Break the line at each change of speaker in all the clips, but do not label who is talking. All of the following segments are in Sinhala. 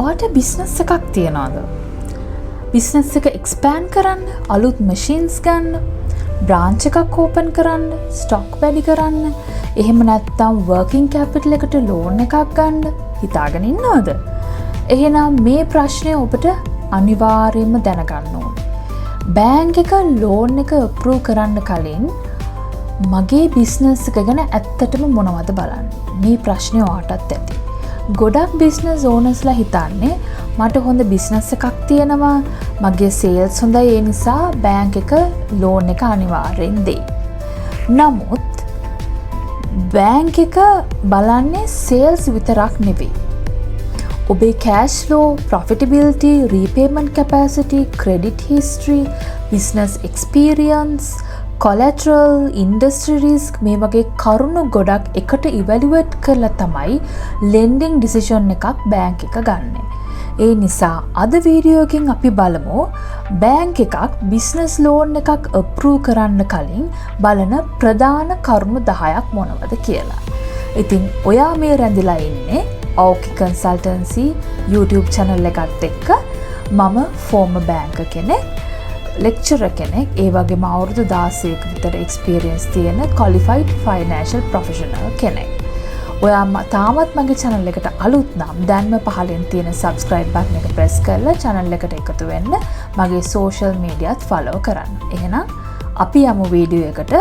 ඔයාට බිස්නස් එකක් තියනවාද? බිස්නස් එක එක්ස්පෑන්ඩ් කරන්න, අලුත් මැෂින්ස් ගන්න, බ්‍රාන්ච් එකක් ඕපන් කරන්න, ස්ටොක් වැඩි කරන්න, එහෙම නැත්නම් වර්කින් කැපිටල් එකට ලෝන් එකක් ගන්න හිතාගෙන ඉන්නවද? එහෙනම් මේ ප්‍රශ්නය ඔබට අනිවාර්යයෙන්ම දැනගන්න ඕනේ. බැංක් එක ලෝන් එක අප්‍රූව් කරන්න කලින් මගේ බිස්නස් එක ගැන ඇත්තටම මොනවද බලන්න. මේ ප්‍රශ්නේ ඔයාටත් ඇති. ගොඩක් බිස්නස් ඕනර්ස්ලා හිතන්නේ මට හොඳ බිස්නස් එකක් තියෙනවා, මගේ සේල්ස් හොඳයි, ඒ නිසා බැංක් එක ලෝන් එක අනිවාර්යෙන් දෙයි. නමුත් බැංක් එක බලන්නේ සේල්ස් විතරක් නෙවෙයි. ඔබේ cash flow, profitability, repayment capacity, credit history, business experience, collateral, industry risk, මේ වගේ කරුණු ගොඩක් එකට ඉවැලුවේට් කරලා තමයි ලෙන්ඩින් ඩිසිෂන් එකක් බැංක් එක ගන්න. ඒ නිසා අද වීඩියෝ එකෙන් අපි බලමු බැංක් එකක් බිස්නස් ලෝන් එකක් අප්‍රූව් කරන්න කලින් බලන ප්‍රධාන කරුණු 10ක් මොනවද කියලා. ඉතින් ඔයා මේ රැඳිලා ඉන්නේ ඕකි කන්සල්ටන්සි YouTube channel එකත් එක්ක. මම ෆෝර්මර් බැංකර් කෙනෙක්, ලෙක්චරර් කෙනෙක්, ඒ වගේම අවුරුදු 16ක විතර එක්ස්පීරියන්ස් තියෙන qualified financial professional කෙනෙක්. ඔයා තාමත් මගේ channel එකට අලුත් නම් දැන්ම පහලින් තියෙන subscribe button එක press කරලා channel එකට එකතු වෙන්න, මගේ social mediaත් follow කරන්න. එහෙනම් අපි යමු වීඩියෝ එකට.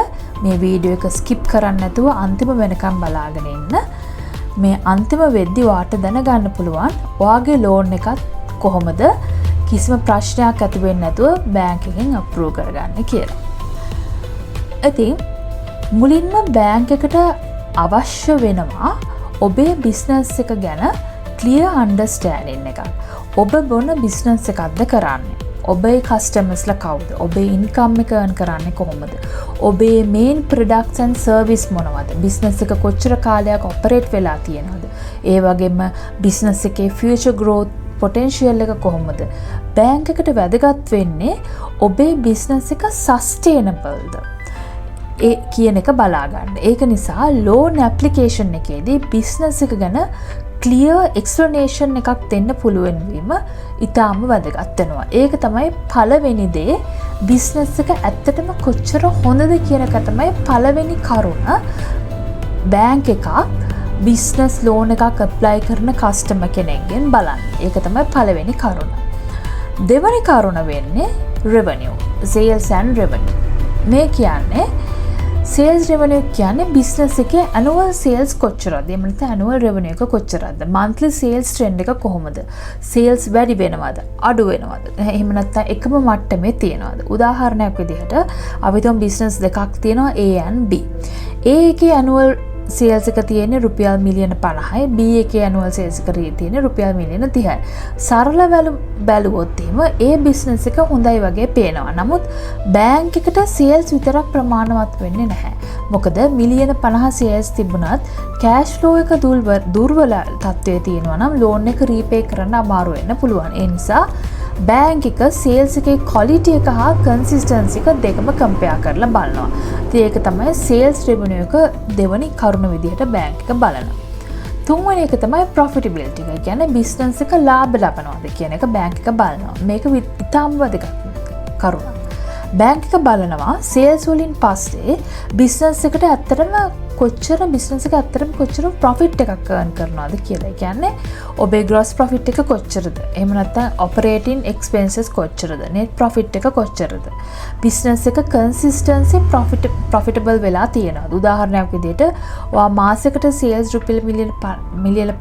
මේ වීඩියෝ එක skip කරන්න නැතුව අන්තිම වෙනකම් බලාගෙන ඉන්න. මේ අන්තිම වෙද්දි ඔයාට දැනගන්න පුළුවන් ඔයාගේ ලෝන් එකත් කොහොමද කිසිම ප්‍රශ්නයක් ඇති වෙන්නේ නැතුව බැංක් එකෙන් අප්‍රූව් කරගන්න කියලා. ඉතින් මුලින්ම බැංක් එකට අවශ්‍ය වෙනවා ඔබේ බිස්නස් එක ගැන ක්ලියර් අන්ඩර්ස්ටෑන්ඩින් එකක්. ඔබ මොන බිස්නස් එකක්ද කරන්නේ? ඔබේ කස්ටමර්ස්ලා කවුද? ඔබේ ඉන්කම් එක earn කරන්නේ කොහොමද? ඔබේ මේන් ප්‍රොඩක්ට්ස් ඇන්ඩ් සර්විස් මොනවද? බිස්නස් එක කොච්චර කාලයක් ඔපරේට් වෙලා තියෙනවද? ඒ වගේම බිස්නස් එකේ ෆියුචර් growth පොටෙන්ෂියල් එක කොහොමද? බැංක් එකට වැදගත් වෙන්නේ ඔබේ බිස්නස් එක සස්ටේනබල්ද ඒ කියන එක බලා ගන්න. ඒක නිසා ලෝන් ඇප්ලිකේෂන් එකේදී බිස්නස් එක ගැන ක්ලියර් එක්ස්ප්ලනේෂන් එකක් දෙන්න පුළුවන් වීම ඉතාම වැදගත් වෙනවා. ඒක තමයි පළවෙනි දේ. බිස්නස් එක ඇත්තටම කොච්චර හොඳද කියන එක තමයි පළවෙනි කරුණ. බැංක් එකක් බිස්නස් ලෝන් එකක් ඇප්ලයි කරන කස්ටමර් කෙනෙක්ගෙන් බලන්න. ඒක තමයි පළවෙනි කරුණ. දෙවෙනි කරුණ වෙන්නේ රෙවෙනියු, සේල්ස් ඇන්ඩ් රෙවෙනියු. මේ කියන්නේ සේල්ස් රෙවෙනියු කියන්නේ බිස්නස් එකේ ඇනුවල් සේල්ස් කොච්චරද? එහෙම නැත්නම් ඇනුවල් රෙවෙනියු එක කොච්චරද? මන්ත්ලි සේල්ස් ට්‍රෙන්ඩ් එක කොහොමද? සේල්ස් වැඩි වෙනවද? අඩු වෙනවද? එහෙම නැත්නම් එකම මට්ටමේ තියනවද? උදාහරණයක් විදිහට අපි තුන් බිස්නස් දෙකක් තියෙනවා A and B. A එකේ ඇනුවල් සේල්ස් එක තියෙන්නේ රුපියල් මිලියන 50යි, B එකේ ඇනුවල් සේල්ස් එක තියෙන්නේ රුපියල් මිලියන 30යි. සරල බැලුවොත් එහෙම ඒ බිස්නස් එක හොඳයි වගේ පේනවා. නමුත් බැංක් එකට සේල්ස් විතරක් ප්‍රමාණවත් වෙන්නේ නැහැ. මොකද මිලියන 50 සේල්ස් තිබුණත් කෑෂ් ෆ්ලෝ එක දුර්වල තත්ත්වයේ තියෙනවා නම් ලෝන් එක රීපේ කරන්න අමාරු වෙන්න පුළුවන්. ඒ නිසා බැංක් එක සේල්ස් එකේ ක්වොලිටි එක හා කන්සිස්ටන්සි එක දෙකම කම්පෙයාර් කරලා බලනවා. ඉතින් ඒක තමයි සේල්ස් රෙවෙනියු එක දෙවෙනි කරුණ විදිහට බැංක් එක බලනවා. තුන්වෙනි එක තමයි ප්‍රොෆිටබිලිටි එක. කියන්නේ බිස්නස් එක ලාභ ලබනවාද කියන එක බැංක් එක බලනවා. මේක ඉතාම වැදගත් කරුණක්. බැංක් එක බලනවා සේල්ස් වලින් පස්සේ බිස්නස් එකට ඇත්තටම කොච්චර ප්‍රොෆිට් එකක් earn කරනවද කියලා. ඒ කියන්නේ ඔබේ gross profit එක කොච්චරද? එහෙම නැත්නම් operating expenses කොච්චරද? net profit එක කොච්චරද? බිස්නස් එක consistency profitable වෙලා තියෙනවද? උදාහරණයක් විදිහට ඔයා මාසෙකට sales රුපියල් මිලියන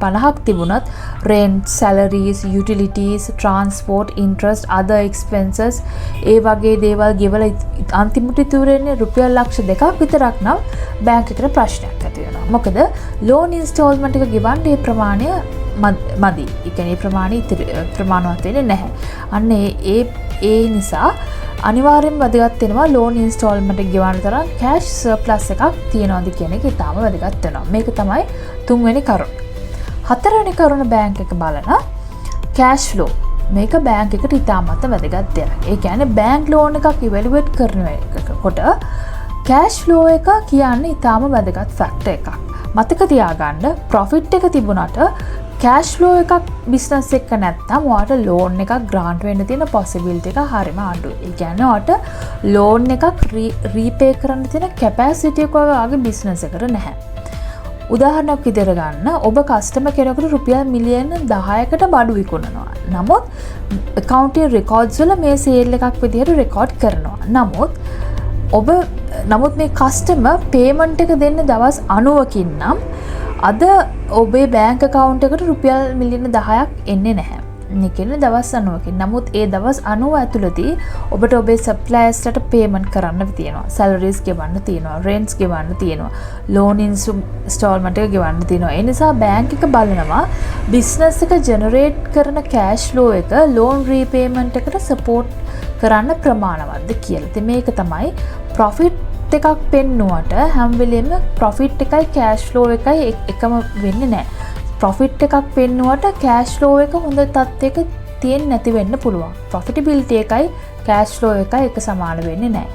50ක් තිබුණත් rent, salaries, utilities, transport, interest, other expenses ඒ වගේ දේවල් ගෙවලා අන්තිමට ඉතුරු වෙන්නේ රුපියල් ලක්ෂ 2ක් විතරක් නම් බැංක් එකට ප්‍රශ්නයක් ඇති වෙනවා. මොකද ලෝන් ඉන්ස්ටෝල්මන්ට් එක ගෙවන්න ඒ ප්‍රමාණය මදි. ඒ කියන්නේ ප්‍රමාණය ප්‍රමාණවත් වෙන්නේ නැහැ. අන්න ඒ නිසා අනිවාර්යෙන්ම වැදගත් වෙනවා ලෝන් ඉන්ස්ටෝල්මන්ට් එක ගෙවන්න තරම් කෑෂ් සර්ප්ලස් එකක් තියනවාද කියන එක ඉතාම වැදගත් වෙනවා. මේක තමයි තුන්වෙනි කරුණ. හතරවෙනි කරුණ බැංක් එක බලන කෑෂ් ෆ්ලෝ. මේක බැංක් එකට ඉතාමත් වැදගත් දෙයක්. ඒ කියන්නේ බැංක් ලෝන් එකක් ඉවැලුවේට් කරනකොට කෑෂ් ෆ්ලෝ එක කියන්නේ ඉතාම වැදගත් ෆැක්ටර් එකක්. මතක තියාගන්න ප්‍රොෆිට් එක තිබුණාට කෑෂ් ෆ්ලෝ එකක් බිස්නස් එක නැත්නම් ඔයාට ලෝන් එකක් ග්‍රාන්ට් වෙන්න තියෙන පොසිබිලිටි එක හරිම අඩුයි. ඒ කියන්නේ ඔයාට ලෝන් එකක් රීපේ කරන්න තියෙන කැපැසිටි එක ඔයාගේ බිස්නස් එකට නැහැ. උදාහරණයක් විදිහට ගන්න ඔබ කස්ටමර් කෙනෙකුට රුපියල් මිලියන 10කට බඩු විකුණනවා. නමුත් accounting records වල මේ සේල් එකක් විදිහට රෙකෝඩ් කරනවා. නමුත් මේ කස්ටමර් පේමන්ට් එක දෙන්න දවස් 90කින් නම් අද ඔබේ බෑන්ක් account එකට රුපියල් මිලියන 10ක් එන්නේ නැහැ. ඒ කියන්නේ දවස් 90කින්. නමුත් ඒ දවස් 90 ඇතුළතදී ඔබට ඔබේ සප්ලයර්ස්ට පේමන්ට් කරන්න තියෙනවා. සැලරිස් ගෙවන්න තියෙනවා, රෙන්ට්ස් ගෙවන්න තියෙනවා, ලෝන් ඉන්ස්ටෝල්මන්ට් එක ගෙවන්න තියෙනවා. ඒ නිසා බෑන්ක් එක බලනවා බිස්නස් එක ජෙනරේට් කරන කෑෂ් ෆ්ලෝ එක ලෝන් රීපේමන්ට් එකට සපෝට් කරන්න ප්‍රමාණවත්ද කියලා. ඉතින් මේක තමයි ප්‍රොෆිට් එකක් පෙන්නුවට හැම වෙලෙම ප්‍රොෆිට් එකයි කෑෂ් ෆ්ලෝ එකයි එකම වෙන්නේ නැහැ. ප්‍රොෆිට් එකක් පෙන්නුවට කෑෂ් ෆ්ලෝ එක හොඳ තත්ත්වයක තියෙන්නේ නැති වෙන්න පුළුවන්. ප්‍රොෆිටබිලිටි එකයි කෑෂ් ෆ්ලෝ එකයි එක සමාන වෙන්නේ නැහැ.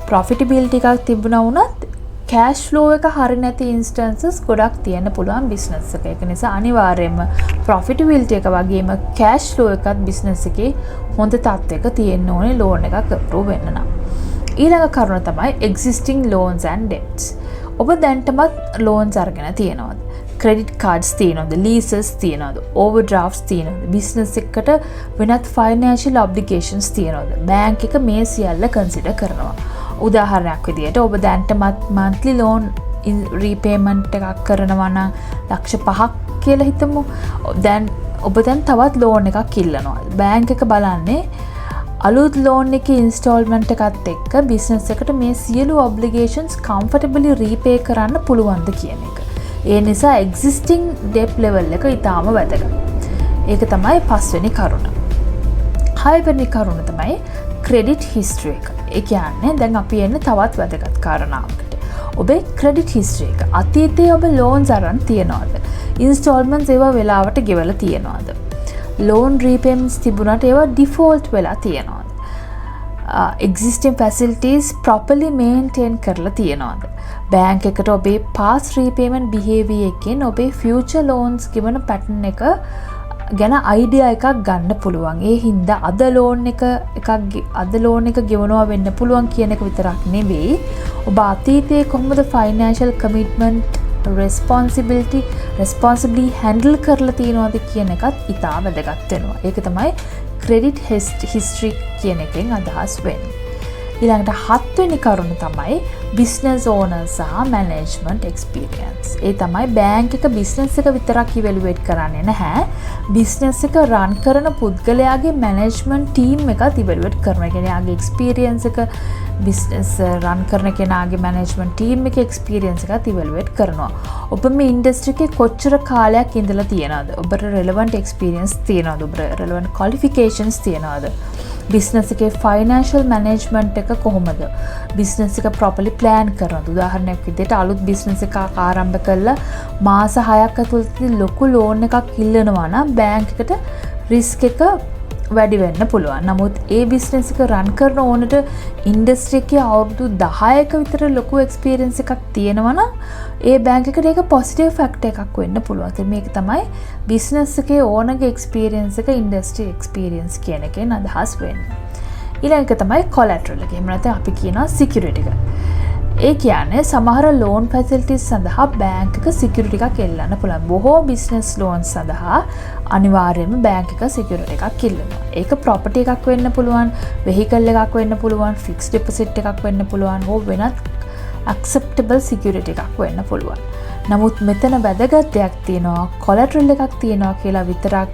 ප්‍රොෆිටබිලිටි එකක් තිබුණා වුණත් කෑෂ් ෆ්ලෝ එක හරිය නැති ඉන්ස්ටන්සස් ගොඩක් තියෙන්න පුළුවන් බිස්නස් එක. ඒක නිසා අනිවාර්යයෙන්ම ප්‍රොෆිටබිලිටි එක වගේම කෑෂ් ෆ්ලෝ එකත් බිස්නස් එකේ හොඳ තත්ත්වයක තියෙන්න ඕනේ ලෝන් එකක් අප්‍රූව් වෙන්න නම්. ඊළඟ කරුණ තමයි existing loans and debts. ඔබ දැන්ටමත් loans අරගෙන තියෙනවද? credit cards තියෙනවද? leases තියෙනවද? overdrafts තියෙනවද? business එකට වෙනත් financial obligations තියෙනවද? bank එක මේ සියල්ල consider කරනවා. උදාහරණයක් විදිහට ඔබ දැන්ටමත් monthly loan repayment එකක් කරනවා නම් ලක්ෂ 5ක් කියලා හිතමු. ඔබ දැන් තවත් loan එකක් ඉල්ලනවා. bank එක බලන්නේ අලුත් ලෝන් එකේ ඉන්ස්ටෝල්මන්ට් එකත් එක්ක බිස්නස් එකට මේ සියලු ඔබ්ලිගේෂන්ස් කම්ෆර්ටබලි රීපේ කරන්න පුළුවන්ද කියන එක. ඒ නිසා එක්සිස්ටිං ඩෙප් ලෙවල් එක ඊටාම වැදගත්. ඒක තමයි පස්වෙනි කරුණ. හයවෙනි කරුණ තමයි ක්‍රෙඩිට් හිස්ටරි එක. ඒ කියන්නේ දැන් අපි එන්නේ තවත් වැදගත් කාරණාවකට. ඔබේ ක්‍රෙඩිට් හිස්ටරි එක. අතීතයේ ඔබ ලෝන්ස් අරන් තියනවද? ඉන්ස්ටෝල්මන්ට්ස් ඒවා වෙලාවට ගෙවලා තියනවද? ලෝන් රීපේමන්ට්ස් තිබුණාට ඒවා ඩිෆෝල්ට් වෙලා තියෙනවද? existing facilities properly maintain කරලා තියෙනවද? බැංක් එකට ඔබේ past repayment behavior එකෙන් ඔබේ future loans ගෙවන pattern එක ගැන idea එකක් ගන්න පුළුවන්. ඒ හින්දා අද ලෝන් එක ගෙවනවා වෙන්න පුළුවන් කියන එක විතරක් නෙවෙයි. ඔබ අතීතයේ කොහොමද financial commitment responsibly handle කරලා තියෙනවද කියන එකත් ඉතාම වැදගත් වෙනවා. ඒක තමයි credit history කියන එකෙන් අදහස් වෙන්නේ. ඊළඟට 7 වෙනි කරුණ තමයි business owner සහ management experience. ඒ තමයි බැංක් එක business එක විතරක් evaluate කරන්නේ නැහැ. business එක run කරන පුද්ගලයාගේ management team එකත් evaluate කරනවා. ඒ කියන්නේ යාගේ experience එක business run කරන කෙනාගේ management team එකේ experience එකත් evaluate කරනවා. ඔබ මේ industry එකේ කොච්චර කාලයක් ඉඳලා තියෙනවද? ඔබට relevant experience තියෙනවද? ඔබට relevant qualifications තියෙනවද? business එකේ financial management එක කොහොමද? business එක properly plan කරනවද? උදාහරණයක් විදිහට අලුත් business එකක් ආරම්භ කළා මාස 6ක් ඇතුළතදී ලොකු loan එකක් ඉල්ලනවා නම් බැංක් එකට risk එක වැඩි වෙන්න පුළුවන්. නමුත් ඒ business එක run කරන ඕනට industry එකේ අවුරුදු 10ක විතර ලොකු experience එකක් තියෙනවා නම් ඒ බැංක් එකට ඒක positive factor එකක් වෙන්න පුළුවන්. ඉතින් මේක තමයි business එකේ ඕනගේ experience එක industry experience කියන එකෙන් අදහස් වෙන්නේ. ඊළඟ එක තමයි collateral එක. එහෙම නැත්නම් අපි කියනවා security එක. ඒ කියන්නේ සමහර loan facilities සඳහා බැංක් එක security එකක් එල්ලන්න පුළුවන්. බොහෝ business loans සඳහා අනිවාර්යයෙන්ම බැංක් එක security එකක් ඉල්ලනවා. ඒක property එකක් වෙන්න පුළුවන්, vehicle එකක් වෙන්න පුළුවන්, fixed deposit එකක් වෙන්න පුළුවන්, හෝ වෙනත් acceptable security එකක් වෙන්න පුළුවන්. නමුත් මෙතන වැදගත් දෙයක් තියෙනවා. collateral එකක් තියෙනවා කියලා විතරක්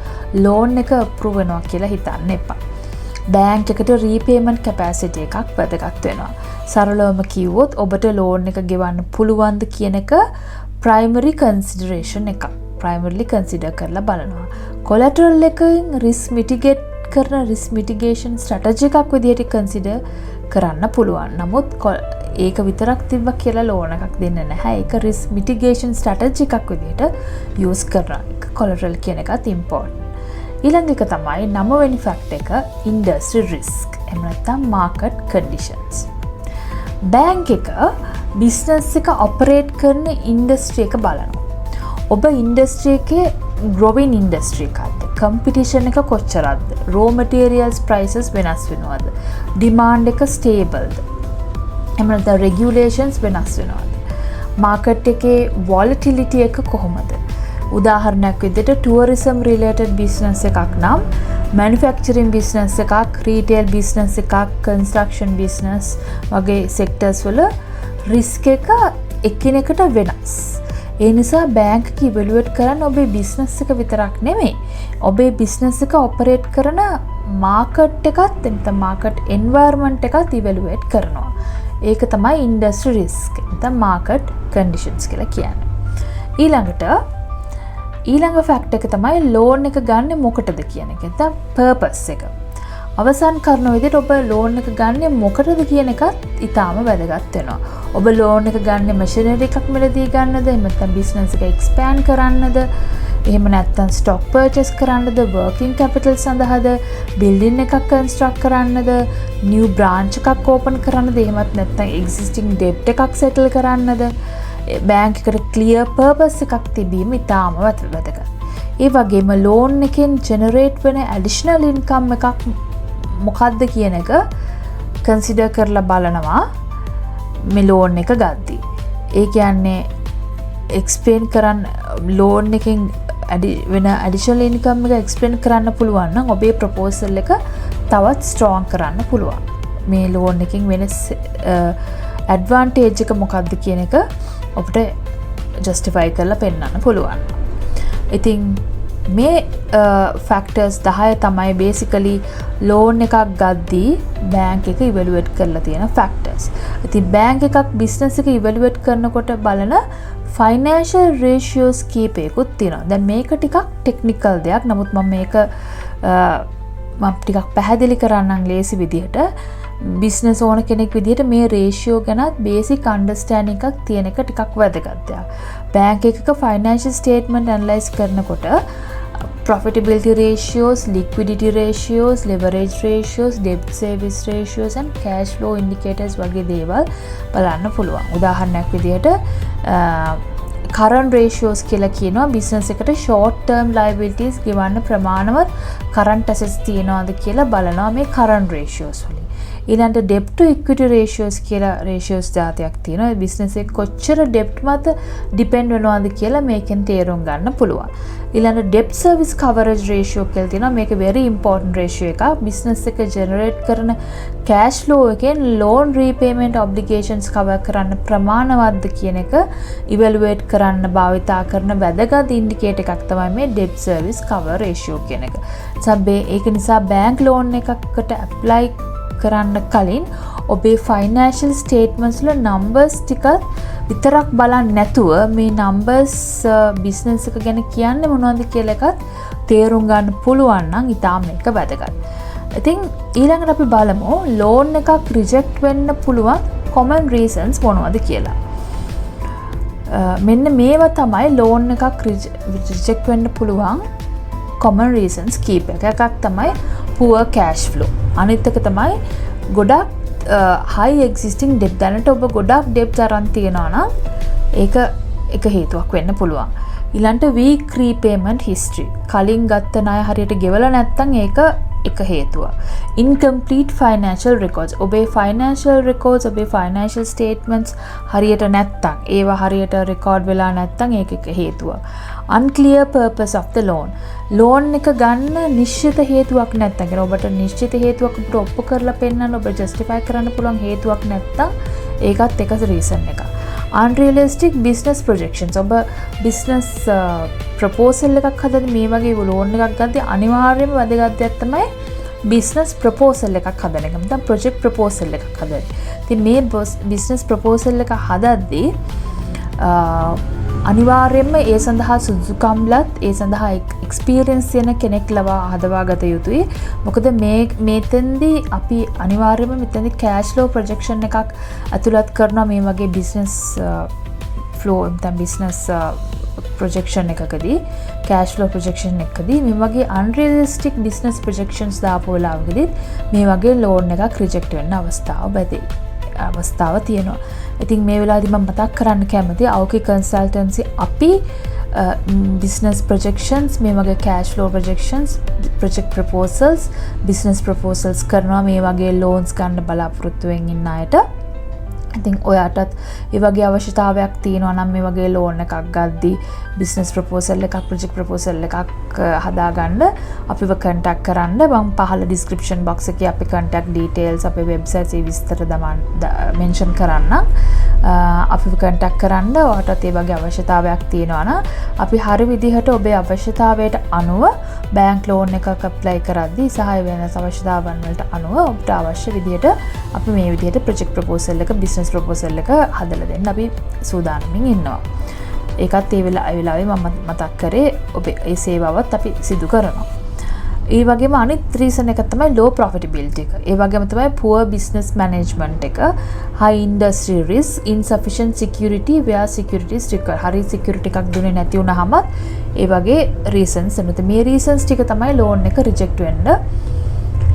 loan එක approve වෙනවා කියලා හිතන්න එපා. බැංක් එකට repayment capacity එකක් වැදගත් වෙනවා. සරලවම කිව්වොත් ඔබට loan එක ගෙවන්න පුළුවන්ද කියන එක primary consideration එකක්. primarily consider කරලා බලනවා. collateral එකෙන් risk mitigation strategy එකක් විදිහට consider කරන්න පුළුවන්. නමුත් ඒක විතරක් තිබ්බ කියලා loan එකක් දෙන්නේ නැහැ. ඒක risk mitigation strategy එකක් විදිහට use කරනවා. collateral කියන එකත් important. ඊළඟ එක තමයි 9 වෙනි ෆැක්ටර් එක industry risk. එහෙම නැත්නම් market conditions. බැංක් එක බිස්නස් එක ඔපරේට් කරන ඉන්ඩස්ට්‍රි එක බලනවා. ඔබ ඉන්ඩස්ට්‍රි එකේ growing industry එකක්ද, competition එක කොච්චරක්ද, raw materials prices වෙනස් වෙනවද, demand එක stableද, එහෙම නැත්නම් regulations වෙනස් වෙනවද, market එකේ volatility එක කොහොමද. උදාහරණයක් විදිහට tourism related business එකක් නම් manufacturing business එකක්, retail business එකක්, construction business වගේ sectors වල risk එක එකිනෙකට වෙනස්. ඒ නිසා බැංක් එක ඉවලුවේට් කරන්න ඔබේ බිස්නස් එක විතරක් නෙමෙයි, ඔබේ බිස්නස් එක ඔපරේට් කරන මාකට් එකත් නැත්නම් මාකට් එන්වයරන්මන්ට් එකත් ඉවලුවේට් කරනවා. ඒක තමයි ඉන්ඩස්ට්‍රි රිස්ක් නැත්නම් මාකට් කන්ඩිෂන්ස් කියලා කියන්නේ. ඊළඟ ෆැක්ටර් එක තමයි ලෝන් එක ගන්න මොකටද කියන එක. නැත්නම් පර්පස් එක. අවසන් කරන විදිහට ඔබ ලෝන් එක ගන්න මොකටද කියන එකත් ඊටාම වැදගත් වෙනවා. ඔබ ලෝන් එක ගන්න මැෂිනරි එකක් මිලදී ගන්නද, එහෙම නැත්නම් බිස්නස් එක එක්ස්පෑන්ඩ් කරන්නද, එහෙම නැත්නම් ස්ටොක් පර්චේස් කරන්නද, වර්කින් කැපිටල් සඳහාද, බිල්ඩින් එකක් කන්ස්ට්‍රක්ට් කරන්නද, නිව් බ්‍රාන්ච් එකක් ඕපන් කරන්නද, එහෙමත් නැත්නම් එක්සිස්ටිං ඩෙබ්ට් එකක් සෙටල් කරන්නද. බැංක් එකට ක්ලියර් පර්පස් එකක් තිබීම ඉතාම වැදගත්. ඒ වගේම ලෝන් එකෙන් ජෙනරේට් වෙන ඇඩිෂනල් ඉන්කම් එකක් මොකක්ද කියන එක කන්සිඩර් කරලා බලනවා මේ ලෝන් එක ගද්දී. ඒ කියන්නේ එක්ස්ප්ලේන් කරන්න ලෝන් එකෙන් වෙන ඇඩිෂනල් ඉන්කම් එක එක්ස්ප්ලේන් කරන්න පුළුවන් නම් ඔබේ ප්‍රොපෝසල් එක තවත් ස්ට්‍රෝං කරන්න පුළුවන්. මේ ලෝන් එකෙන් වෙන ඇඩ්වාන්ටේජ් එක මොකක්ද කියන එක ඔබට ජස්ටිෆයි කරලා පෙන්නන්න පුළුවන්. ඉතින් මේ ෆැක්ටර්ස් 10 තමයි බේසිකලි ලෝන් එකක් ගද්දී බැංක් එක ඉවලුවේට් කරලා තියෙන ෆැක්ටර්ස්. ඉතින් බැංක් එකක් බිස්නස් එක ඉවලුවේට් කරනකොට බලන ෆයිනෑන්ෂල් රේෂියෝස් කීපයකුත් තියෙනවා. දැන් මේක ටිකක් ටෙක්නිකල් දෙයක්. නමුත් මම මේක ටිකක් පැහැදිලි කරන්නම් ලේසි විදිහට. බිස්නස් ඕන කෙනෙක් විදිහට මේ රේෂියෝ ගැනත් බේසික් අන්ඩර්ස්ටෑන්ඩින් එකක් තියෙන එක ටිකක් වැදගත් දෙයක්. බැංක් එකක ෆයිනෑන්ෂල් ස්ටේට්මන්ට් ඇනලයිස් කරනකොට profitability ratios, liquidity ratios, leverage ratios, debt service ratios and cash flow indicators වගේ දේවල් බලන්න පුළුවන්. උදාහරණයක් විදිහට current ratios කියලා කියනවා බිස්නස් එකට short term liabilities ගෙවන්න ප්‍රමාණවත් current assets තියනවාද කියලා බලනවා මේ current ratios වලින්. ඊළඟට debt to equity ratios කියලා ratios જાතියක් තියෙනවා. ඒ බිස්නස් එක කොච්චර debt මත depend වෙනවද කියලා මේකෙන් තේරුම් ගන්න පුළුවන්. ඊළඟට debt service coverage ratio කියලා තියෙනවා. මේක very important ratio එකක්. බිස්නස් එක generate කරන cash flow එකෙන් loan repayment obligations cover කරන්න ප්‍රමාණවත්ද කියන එක evaluate කරන්න භාවිතා කරන වැදගත් indicator එකක් තමයි මේ debt service cover ratio කියන එක. ඒක නිසා bank loan එකකට apply කරන්න කලින් ඔබේ ෆයිනෑන්ෂල් ස්ටේට්මන්ට්ස් වල නම්බර්ස් ටික විතරක් බලන්න නැතුව මේ නම්බර්ස් බිස්නස් එක ගැන කියන්නේ මොනවද කියලා එකත් තේරුම් ගන්න පුළුවන් නම් ඊටාම එක වැදගත්. ඉතින් ඊළඟට අපි බලමු ලෝන් එකක් රිජෙක්ට් වෙන්න පුළුවන් common reasons මොනවද කියලා. මෙන්න මේවා තමයි ලෝන් එකක් රිජෙක්ට් වෙන්න පුළුවන් common reasons කීපයක්. එකක් තමයි poor cash flow. අනිත් එක තමයි ගොඩක් high existing debt. දැනට ඔබ ගොඩක් debt අරන් තියනවා නම් ඒක එක හේතුවක් වෙන්න පුළුවන්. ඊළඟට weak repayment history. කලින් ගත්ත ණය හරියට ගෙවලා නැත්නම් ඒක එක හේතුවක්. incomplete financial records. ඔබේ financial records, ඔබේ financial statements හරියට නැත්නම්, ඒවා හරියට record වෙලා නැත්නම් ඒක එක හේතුවක්. unclear purpose of the loan. loan එක ගන්න නිශ්චිත හේතුවක් නැත්නම්, කියන ඔබට නිශ්චිත හේතුවක් ඔබට ඔප්පු කරලා පෙන්නන්න, ඔබ justify කරන්න පුළුවන් හේතුවක් නැත්නම් ඒකත් එක reason එකක්. unrealistic business projections. ඔබ business proposal එකක් හදද්දී මේ වගේ loan එකක් ගද්දී අනිවාර්යයෙන්ම වැදගත් දෙයක් තමයි business proposal එකක් හදන එක. නැත්නම් project proposal එකක් හදන්නේ. ඉතින් මේ business proposal එක හදද්දී අනිවාර්යයෙන්ම ඒ සඳහා සුදුසුකම්ලත් ඒ සඳහා එක්ස්පීරියන්ස් තියෙන කෙනෙක් හදවා ගත යුතුයි. මොකද මේතෙන්දී අපි අනිවාර්යයෙන්ම මෙතෙන්දී cash flow projection එකක් ඇතුළත් කරනවා මේ වගේ business flow නැත්නම් business projection එකකදී, cash flow projection එකකදී මේ වගේ unrealistic business projections දාපු වෙලාවකදී මේ වගේ loan එකක් reject වෙන්න අවස්ථාව තියෙනවා. ඉතින් මේ වෙලාවේදී මම මතක් කරන්න කැමතියි Auki Consultancy අපි business projections මේ වගේ cash flow projections project proposals business proposals කරනවා මේ වගේ loans ගන්න බලාපොරොත්තු වෙමින් ඉන්න අයට ඉතින් ඔයාටත් ඒ වගේ අවශ්‍යතාවයක් තියෙනවා නම් මේ වගේ loan එකක් ගද්දී business proposal එකක් project proposal එකක් හදාගන්න අපිව contact කරන්න මම පහළ description box එකේ අපේ contact details අපේ website ඒ විස්තර mention කරන්න අපිව contact කරන්න ඔයාටත් ඒ වගේ අවශ්‍යතාවයක් තියෙනවා නම් අපි හරි විදිහට ඔබේ අවශ්‍යතාවයට අනුව bank loan එකක් apply කරද්දී සහාය වෙන අවශ්‍යතාවන් වලට අනුව ඔබට අවශ්‍ය විදිහට අපි මේ විදිහට project proposal එක business proposal එක හදලා දෙන්න අපි සූදානම්ින් ඉන්නවා. ඒකත් ඒ වෙලාවේ මම මතක් කරේ ඔබේ ඒ සේවාවත් අපි සිදු කරනවා. ඒ වගේම අනිත් රීසන් එක තමයි low profitability එක. ඒ වගේම තමයි poor business management එක, high industry risk, insufficient security where security is required. හරි security එකක් දුන්නේ නැති වුනහම ඒ වගේ reasons එනත මේ reasons ටික තමයි loan එක reject වෙන්න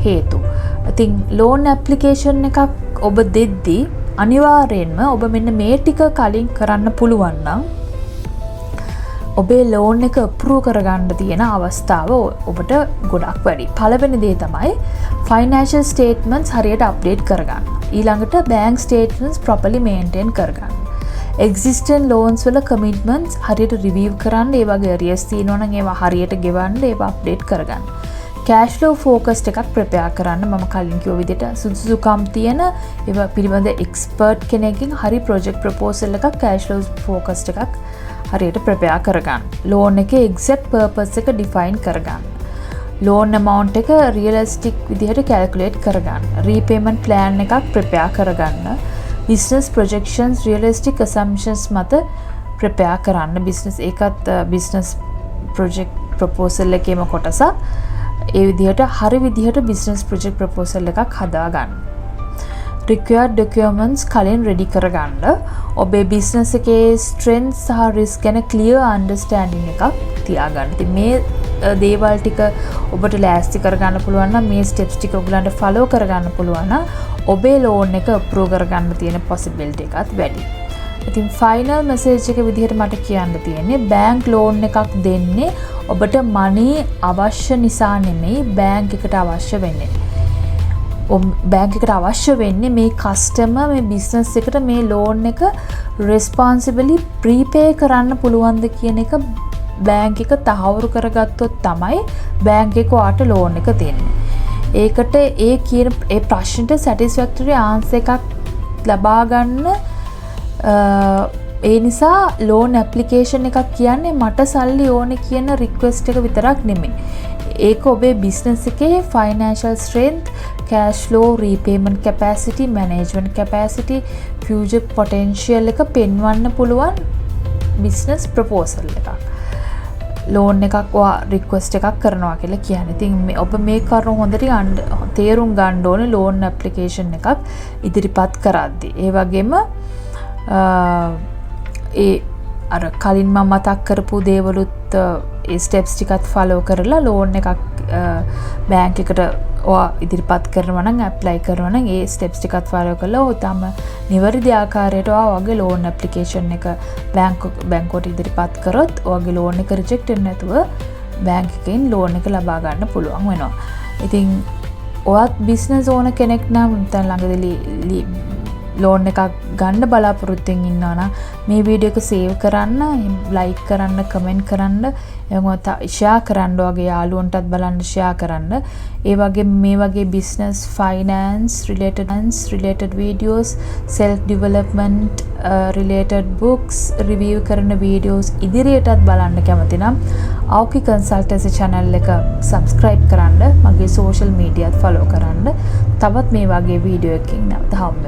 හේතු. ඉතින් loan application එකක් ඔබ දෙද්දී අනිවාර්යෙන්ම ඔබ මෙන්න මේ ටික කලින් කරන්න පුළුවන් නම් ඔබේ loan එක approve කරගන්න තියෙන අවස්ථාව ඔබට ගොඩක් වැඩි. පළවෙනි දේ තමයි financial statements හරියට update කරගන්න. ඊළඟට bank statements properly maintain කරගන්න. existing loans වල commitments හරියට review කරන්න. ඒ වගේ arrears තියෙනවා නම් ඒවා හරියට ගෙවන්න, ඒවා update කරගන්න. cash flow focused එකක් prepare කරන්න. මම කලින් කිව්ව විදිහට සුදුසුකම් තියෙන ඒවා පිළිබඳ expert කෙනෙක්ගෙන් හරි project proposal එකක් cash flow focused එකක් හරියට prepare කරගන්න. loan එකේ exact purpose එක define කරගන්න. loan amount එක realistic විදිහට calculate කරගන්න. repayment plan එකක් prepare කරගන්න. business projections realistic assumptions මත prepare කරන්න. business ඒකත් business project proposal එකේම කොටසක්. ඒ විදිහට හරි විදිහට business project proposal එකක් හදාගන්න. required documents කලින් ready කරගන්න. ඔබේ business එකේ strengths සහ risk ගැන clear understanding එකක් තියාගන්න. ඉතින් මේ දේවල් ටික ඔබට ලෑස්ති කරගන්න පුළුවන් නම් මේ steps ටික ඔයගලන්ට follow කරගන්න පුළුවන් නම් ඔබේ loan එක approve කරගන්න තියෙන possibility එකත් වැඩි. ඉතින් final message එක විදිහට මට කියන්න තියෙන්නේ bank loan එකක් දෙන්නේ ඔබට money අවශ්‍ය නිසා නෙමෙයි bank එකට අවශ්‍ය වෙන්නේ. bank එකට අවශ්‍ය වෙන්නේ මේ customer මේ business එකට මේ loan එක responsibly prepay කරන්න පුළුවන්ද කියන එක bank එක තහවුරු කරගත්තොත් තමයි bank එක ඔයාට loan එක දෙන්නේ. ඒකට ඒ කියන ඒ ප්‍රශ්නෙට satisfactory answer එකක් ලබා ගන්න ඒ නිසා loan application එකක් කියන්නේ මට සල්ලි ඕනේ කියන request එක විතරක් නෙමෙයි. ඒක ඔබේ business එකේ financial strength, cash flow, repayment capacity, management capacity, future potential එක පෙන්වන්න පුළුවන් business proposal එකක්. loan එකක් ඔයා request එකක් කරනවා කියලා කියන්නේ. ඉතින් ඔබ මේ කරුණු හොඳට තේරුම් ගන්න ඕනේ loan application එකක් ඉදිරිපත් කරද්දී. ඒ වගේම ඒ අර කලින් මම මතක් කරපු දේවලුත් ඒ ස්ටෙප්ස් ටිකත් follow කරලා loan එකක් bank එකට ඔයා ඉදිරිපත් කරනවා නම් apply කරනවා නම් ඒ ස්ටෙප්ස් ටිකත් follow කරලා ඔය තම නිවැරදි ආකාරයට ඔයාගේ loan application එක බැංකුවට ඉදිරිපත් කරොත් ඔයාගේ loan එක reject වෙන්නේ නැතුව bank එකෙන් loan එක ලබා ගන්න පුළුවන් වෙනවා. ඉතින් ඔයත් business owner කෙනෙක් නම් දැන් ළඟදී loan එකක් ගන්න බලාපොරොත්තු වෙමින් ඉන්නවා නම් මේ වීඩියෝ එක save කරන්න, like කරන්න, comment කරන්න, එවගේම share කරන්න ඔයගේ යාළුවන්ටත් බලන්න share කරන්න. ඒ වගේම මේ වගේ business finance related videos, self development related books review කරන videos ඉදිරියටත් බලන්න කැමති නම් Auki consultancy channel එක subscribe කරන්න, මගේ social media follow කරන්න. තවත් මේ වගේ වීඩියෝ එකකින් නැවත හම්බෙමු.